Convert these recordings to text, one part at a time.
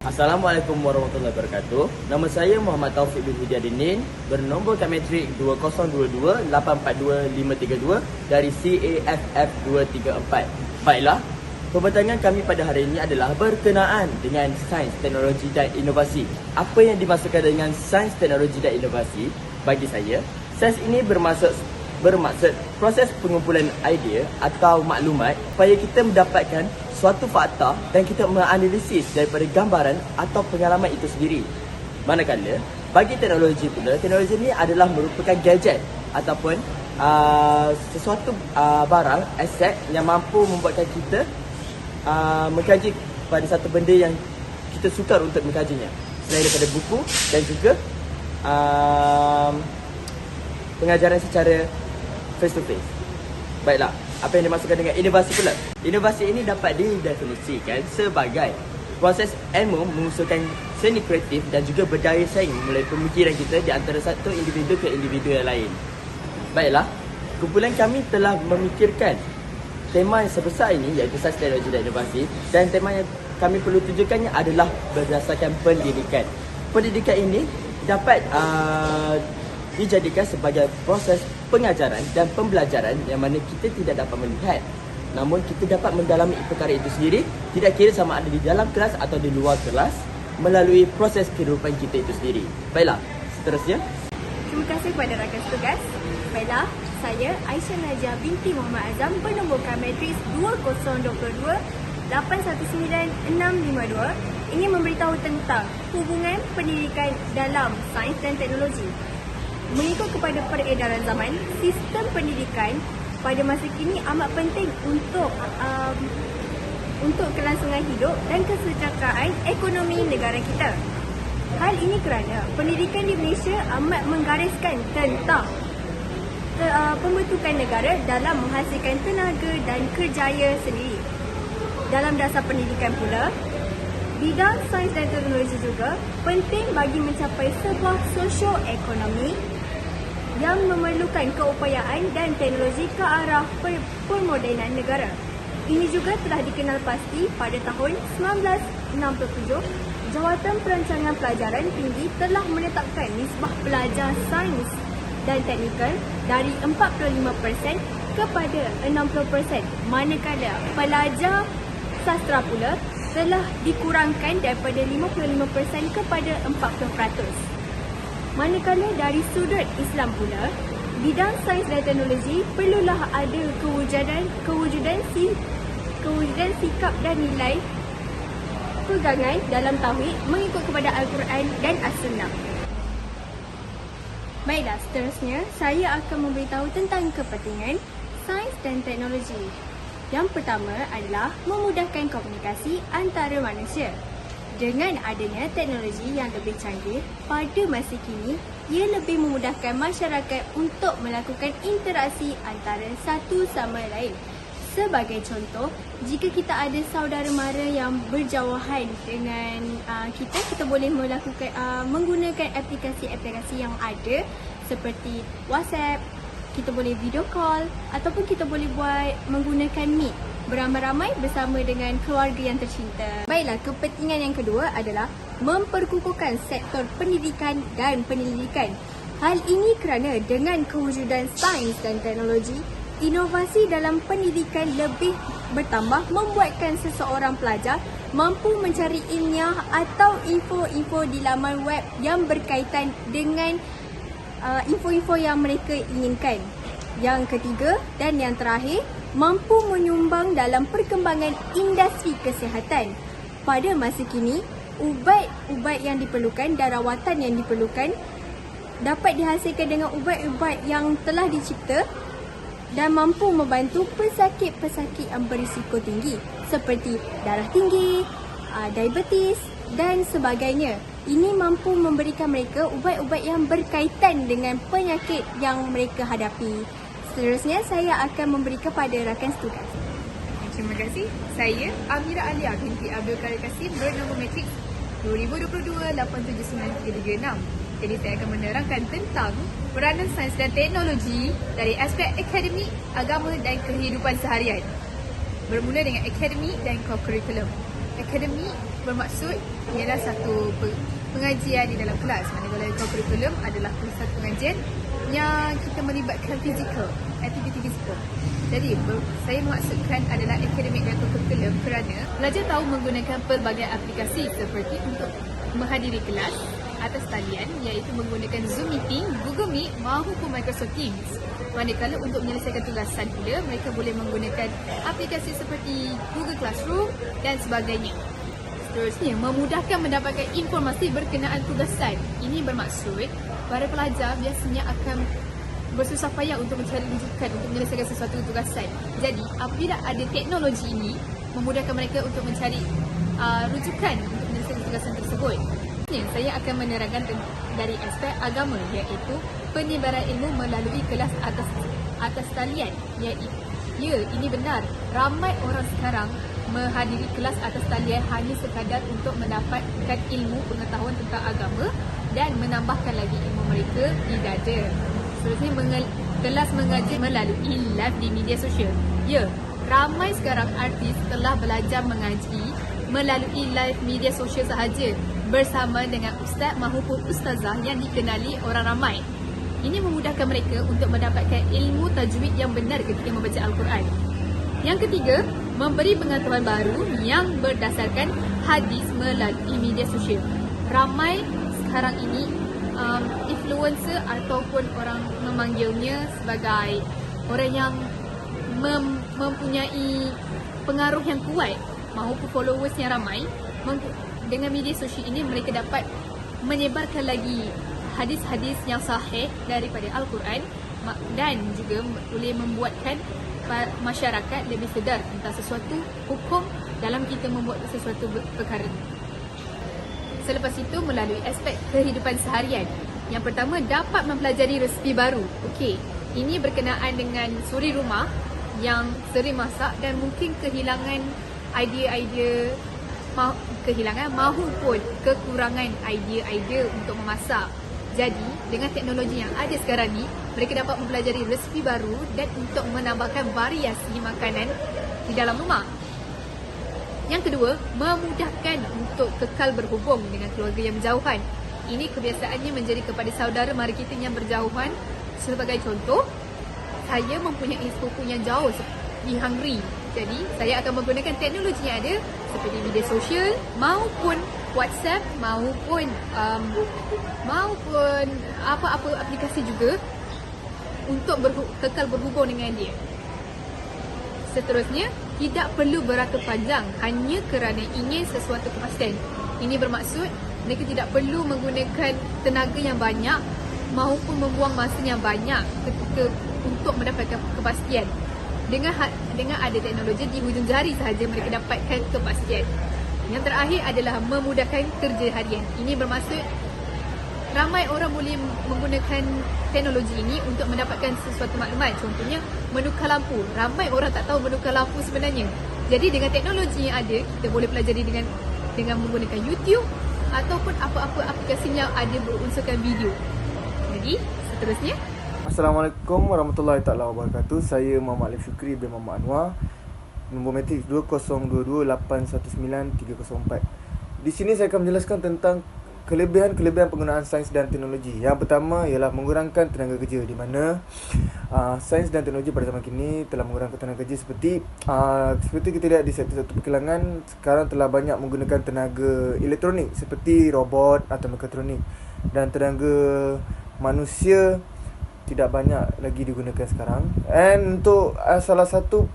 Assalamualaikum warahmatullahi wabarakatuh. Nama saya Muhammad Taufik bin Hudiadinin, bernombor metrik 2022-842-532 dari CAFF 234. Baiklah, pembatangan kami pada hari ini adalah berkenaan dengan sains, teknologi dan inovasi. Apa yang dimaksudkan dengan sains, teknologi dan inovasi? Bagi saya, sains ini bermaksud proses pengumpulan idea atau maklumat supaya kita mendapatkan suatu fakta dan kita menganalisis daripada gambaran atau pengalaman itu sendiri. Manakala bagi teknologi pula, teknologi ini adalah merupakan gadget ataupun sesuatu barang, aset yang mampu membuatkan kita mengkaji pada satu benda yang kita sukar untuk mengkajinya, selain daripada buku dan juga pengajaran secara face to face. Baiklah, apa yang dimaksudkan dengan inovasi pula? Inovasi ini dapat didefinisikan sebagai proses ilmu mengusulkan seni kreatif dan juga berdaya saing melalui pemikiran kita di antara satu individu ke individu yang lain. Baiklah, kumpulan kami telah memikirkan tema yang sebesar ini, iaitu sains, teknologi dan inovasi, dan tema yang kami perlu tujukannya adalah berdasarkan pendidikan. Pendidikan ini dapat dijadikan sebagai proses pengajaran dan pembelajaran yang mana kita tidak dapat melihat, namun kita dapat mendalami perkara itu sendiri, tidak kira sama ada di dalam kelas atau di luar kelas, melalui proses kehidupan kita itu sendiri. Baiklah, seterusnya. Terima kasih kepada rakan tugas. Baiklah, saya Aisyah Najah binti Muhammad Azam, bernombor metrik 2022-819652, ingin memberitahu tentang hubungan pendidikan dalam sains dan teknologi. Mengikut kepada peredaran zaman, sistem pendidikan pada masa kini amat penting untuk kelangsungan hidup dan kesejahteraan ekonomi negara kita. Hal ini kerana pendidikan di Malaysia amat menggariskan tentang pembentukan negara dalam menghasilkan tenaga dan kerjaya sendiri. Dalam dasar pendidikan pula, bidang sains dan teknologi juga penting bagi mencapai sebuah sosio-ekonomi yang memerlukan keupayaan dan teknologi ke arah permodenan negara. Ini juga telah dikenal pasti pada tahun 1967, Jawatan Perancangan Pelajaran Tinggi telah menetapkan nisbah pelajar sains dan teknikal dari 45% kepada 60%, manakala pelajar sastra pula telah dikurangkan daripada 55% kepada 40%. Manakala dari sudut Islam pula, bidang sains dan teknologi perlulah ada kewujudan sikap dan nilai pegangan dalam tauhid mengikut kepada Al-Quran dan As-Sunnah. Baiklah, seterusnya saya akan memberitahu tentang kepentingan sains dan teknologi. Yang pertama adalah memudahkan komunikasi antara manusia. Dengan adanya teknologi yang lebih canggih, pada masa kini, ia lebih memudahkan masyarakat untuk melakukan interaksi antara satu sama lain. Sebagai contoh, jika kita ada saudara mara yang berjauhan dengan kita boleh menggunakan aplikasi-aplikasi yang ada seperti WhatsApp, kita boleh video call ataupun kita boleh menggunakan Meet beramai-ramai bersama dengan keluarga yang tercinta. Baiklah, kepentingan yang kedua adalah memperkukuhkan sektor pendidikan dan penyelidikan. Hal ini kerana dengan kewujudan sains dan teknologi, inovasi dalam pendidikan lebih bertambah membuatkan seseorang pelajar mampu mencari ilmiah atau info-info di laman web yang berkaitan dengan info-info yang mereka inginkan. Yang ketiga dan yang terakhir, mampu menyumbang dalam perkembangan industri kesihatan. Pada masa kini, ubat-ubat yang diperlukan dan rawatan yang diperlukan dapat dihasilkan dengan ubat-ubat yang telah dicipta dan mampu membantu pesakit-pesakit yang berisiko tinggi seperti darah tinggi, diabetes dan sebagainya. Ini mampu memberikan mereka ubat-ubat yang berkaitan dengan penyakit yang mereka hadapi. Seterusnya, saya akan memberi kepada rakan setugas. Terima kasih. Saya Amira Alia binti Abdul Karim Kasim, bernombor metrik 2022-879336. Jadi saya akan menerangkan tentang peranan sains dan teknologi dari aspek akademik, agama dan kehidupan seharian. Bermula dengan akademik dan co-curriculum. Akademik bermaksud ialah satu pengajian di dalam kelas. Manakala co-curriculum adalah satu pengajian yang kita melibatkan aktiviti fizikal. Jadi saya maksudkan adalah akademik dan co-curriculum kerana pelajar tahu menggunakan pelbagai aplikasi seperti untuk menghadiri kelas atas talian, iaitu menggunakan Zoom Meeting, Google Meet maupun Microsoft Teams. Manakala untuk menyelesaikan tugasan pula, mereka boleh menggunakan aplikasi seperti Google Classroom dan sebagainya. Seterusnya, memudahkan mendapatkan informasi berkenaan tugasan. Ini bermaksud para pelajar biasanya akan bersusah payah untuk mencari rujukan untuk menyelesaikan sesuatu tugasan. Jadi, apabila ada teknologi ini, memudahkan mereka untuk mencari rujukan untuk menyelesaikan tugasan tersebut. Saya akan menerangkan dari aspek agama, iaitu penyebaran ilmu melalui kelas atas talian. Ini benar. Ramai orang sekarang menghadiri kelas atas talian hanya sekadar untuk mendapatkan ilmu pengetahuan tentang agama dan menambahkan lagi ilmu mereka di dada. Seterusnya, kelas mengajar melalui live di media sosial. Ramai sekarang artis telah belajar mengaji melalui live media sosial sahaja bersama dengan ustaz maupun ustazah yang dikenali orang ramai. Ini memudahkan mereka untuk mendapatkan ilmu tajwid yang benar ketika membaca Al-Quran. Yang ketiga, memberi pengetahuan baru yang berdasarkan hadis melalui media sosial. Ramai sekarang ini influencer ataupun orang memanggilnya sebagai orang yang mempunyai pengaruh yang kuat maupun followers yang ramai. Dengan media sosial ini mereka dapat menyebarkan lagi hadis-hadis yang sahih daripada Al-Quran dan juga boleh membuatkan masyarakat lebih sedar tentang sesuatu hukum dalam kita membuat sesuatu perkara. Selepas itu, melalui aspek kehidupan seharian. Yang pertama, dapat mempelajari resipi baru. Ini berkenaan dengan suri rumah yang sering masak dan mungkin kehilangan idea-idea, maupun kekurangan idea-idea untuk memasak. Jadi, dengan teknologi yang ada sekarang ni, mereka dapat mempelajari resipi baru dan untuk menambahkan variasi makanan di dalam rumah. Yang kedua, memudahkan untuk kekal berhubung dengan keluarga yang berjauhan. Ini kebiasaannya menjadi kepada saudara mara kita yang berjauhan. Sebagai contoh, saya mempunyai sepupu yang jauh di Hungary. Jadi, saya akan menggunakan teknologi yang ada seperti media sosial maupun WhatsApp maupun apa-apa aplikasi juga untuk kekal berhubung dengan dia. Seterusnya, tidak perlu berakal panjang hanya kerana ingin sesuatu kepastian. Ini bermaksud mereka tidak perlu menggunakan tenaga yang banyak maupun membuang masa yang banyak ketika untuk mendapatkan kepastian. Dengan ada teknologi di hujung jari sahaja mereka dapatkan kepastian. Yang terakhir adalah memudahkan kerja harian. Ini bermaksud ramai orang boleh menggunakan teknologi ini untuk mendapatkan sesuatu maklumat. Contohnya, menukar lampu. Ramai orang tak tahu menukar lampu sebenarnya. Jadi dengan teknologi yang ada, kita boleh pelajari dengan menggunakan YouTube ataupun apa-apa aplikasi yang ada berunsurkan video. Jadi, seterusnya. Assalamualaikum warahmatullahi taala wabarakatuh. Saya Muhammad Alif Syukri bin Muhammad Anwar. Nombor matrik 2022819304. Di sini saya akan menjelaskan tentang kelebihan-kelebihan penggunaan sains dan teknologi. Yang pertama ialah mengurangkan tenaga kerja, di mana sains dan teknologi pada zaman kini telah mengurangkan tenaga kerja seperti kita lihat di sektor-sektor perkilangan sekarang telah banyak menggunakan tenaga elektronik seperti robot atau mekatronik, dan tenaga manusia tidak banyak lagi digunakan sekarang. And untuk salah satu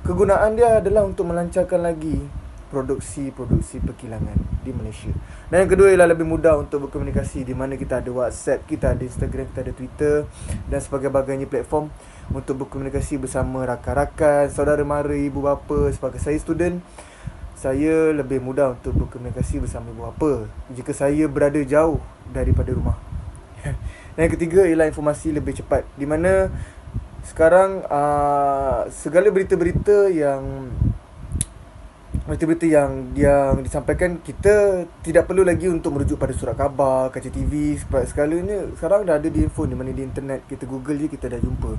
kegunaan dia adalah untuk melancarkan lagi produksi perkilangan di Malaysia. Dan yang kedua ialah lebih mudah untuk berkomunikasi, di mana kita ada WhatsApp, kita ada Instagram, kita ada Twitter dan sebagainya platform untuk berkomunikasi bersama rakan-rakan, saudara mara, ibu bapa. Sebagai saya student, saya lebih mudah untuk berkomunikasi bersama ibu bapa jika saya berada jauh daripada rumah. Dan yang ketiga ialah informasi lebih cepat, di mana sekarang segala berita-berita yang disampaikan, kita tidak perlu lagi untuk merujuk pada surat khabar, kaca TV. Sekarang dah ada di info, di mana di internet kita Google je kita dah jumpa.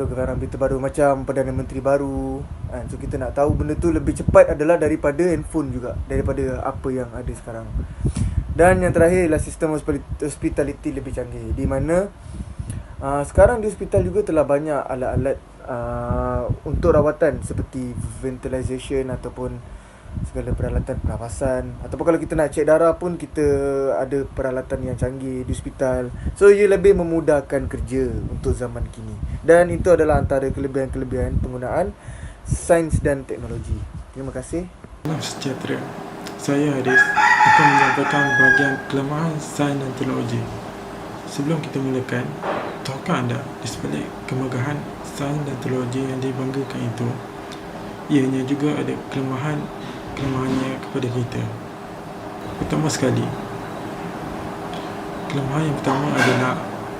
isu kebenaran berita baru macam Perdana Menteri baru kan. So kita nak tahu benda tu lebih cepat adalah daripada handphone juga, daripada apa yang ada sekarang. Dan yang terakhir ialah sistem hospitality lebih canggih, di mana sekarang di hospital juga telah banyak alat-alat untuk rawatan seperti ventilation ataupun segala peralatan pernafasan, ataupun kalau kita nak cek darah pun kita ada peralatan yang canggih di hospital. So ia lebih memudahkan kerja untuk zaman kini, dan itu adalah antara kelebihan-kelebihan penggunaan sains dan teknologi. Terima kasih. Salam sejahtera. Saya Haris akan menyampaikan bahagian kelemahan sains dan teknologi. Sebelum kita mulakan, tahukah anda di sebalik kemegahan sains dan teknologi yang dibanggakan itu, ianya juga ada kelemahannya kepada kita. Pertama sekali, kelemahan yang pertama adalah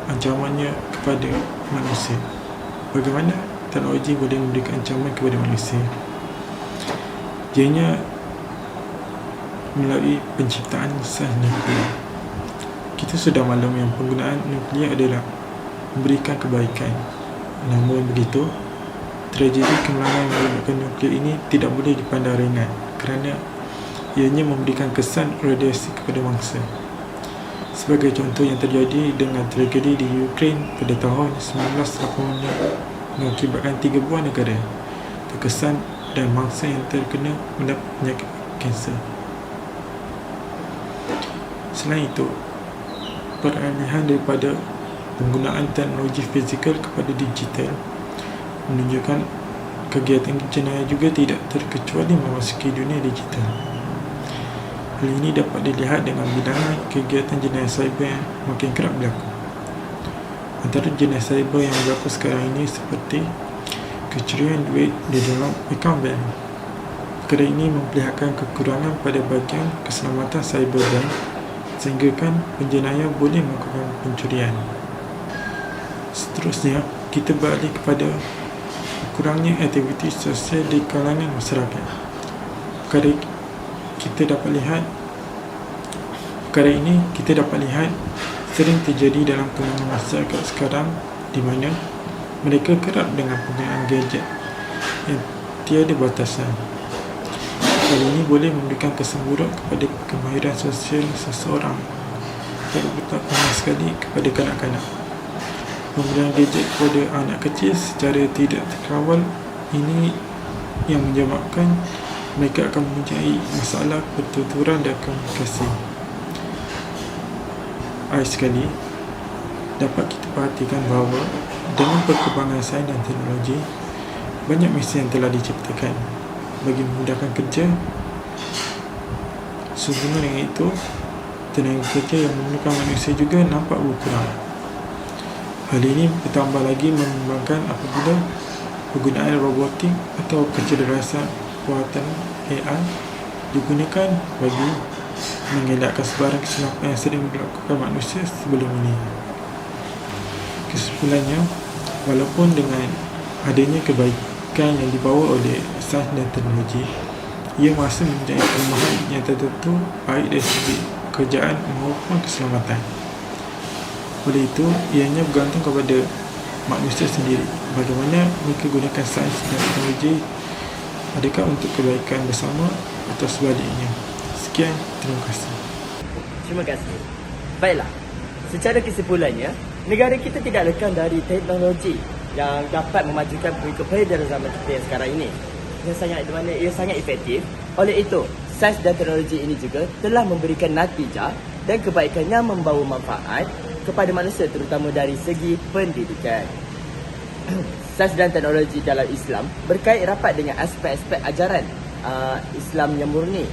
ancamannya kepada manusia. Bagaimana teknologi boleh memberikan ancaman kepada manusia? Ianya melalui penciptaan sains nuklear. Kita sudah maklum yang penggunaan nuklear adalah memberikan kebaikan. Namun begitu, tragedi kemalangan yang melibatkan nuklear ini tidak boleh dipandang ringan kerana ianya memberikan kesan radiasi kepada mangsa. Sebagai contoh yang terjadi dengan tragedi di Ukraine pada tahun 1986 mengakibatkan 3 buah negara terkesan dan mangsa yang terkena mendapat penyakit kanser. Selain itu, peralihan daripada penggunaan teknologi fizikal kepada digital menunjukkan kegiatan jenayah juga tidak terkecuali memasuki dunia digital. Hal ini dapat dilihat dengan bilangan kegiatan jenayah cyber yang makin kerap berlaku. Antara jenayah cyber yang berlaku sekarang ini seperti kecurian duit di dalam akaun bank. Perkara ini memperlihatkan kekurangan pada bahagian keselamatan cyber bank sehingga penjenayah boleh melakukan pencurian. Seterusnya, kita beralih kepada kurangnya aktiviti sosial di kalangan masyarakat. Perkara ini kita dapat lihat sering terjadi dalam kalangan masyarakat sekarang, di mana mereka kerap dengan penggunaan gadget yang tiada batasan. Hal ini boleh memberikan kesan buruk kepada kemahiran sosial seseorang, terutama sekali kepada kanak-kanak. Penggunaan gadget kepada anak kecil secara tidak terkawal ini yang menyebabkan mereka akan mempunyai masalah pertuturan dan komunikasi. Akhir sekali, dapat kita perhatikan bahawa dengan perkembangan sains dan teknologi, banyak mesin yang telah diciptakan bagi memudahkan kerja. Sehubungan dengan itu, tenaga kerja yang memerlukan manusia juga nampak berkurang. Hal ini bertambah lagi mengembangkan apabila penggunaan robotik atau kecerdasan buatan AI digunakan bagi mengelakkan sebarang kesilapan yang sering dilakukan manusia sebelum ini. Kesimpulannya, walaupun dengan adanya kebaikan yang dibawa oleh sains dan teknologi, ia masih mempunyai kelemahan yang tertentu baik dari segi kerjaan maupun keselamatan. Oleh itu, ianya bergantung kepada manusia sendiri, bagaimana mereka gunakan sains dan teknologi, adakah untuk kebaikan bersama atau sebaliknya. Sekian, terima kasih. Terima kasih. Baiklah, secara kesimpulannya, negara kita tidak lekang dari teknologi yang dapat memajukan peredaran zaman kita yang sekarang ini, yang sangat efektif. Oleh itu, sains dan teknologi ini juga telah memberikan natijah dan kebaikan yang membawa manfaat kepada manusia, terutama dari segi pendidikan. Sains dan teknologi dalam Islam berkait rapat dengan aspek-aspek ajaran Islam yang murni.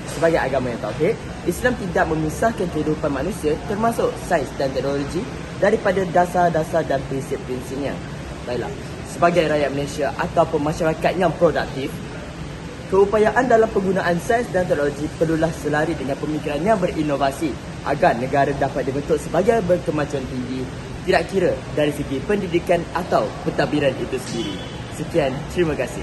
Sebagai agama yang tauhid, Islam tidak memisahkan kehidupan manusia termasuk sains dan teknologi daripada dasar-dasar dan prinsip-prinsipnya. Baiklah, sebagai rakyat Malaysia ataupun masyarakat yang produktif, keupayaan dalam penggunaan sains dan teknologi perlulah selari dengan pemikiran yang berinovasi agar negara dapat dibentuk sebagai berkemajuan tinggi, tidak kira dari segi pendidikan atau pentadbiran itu sendiri. Sekian, terima kasih.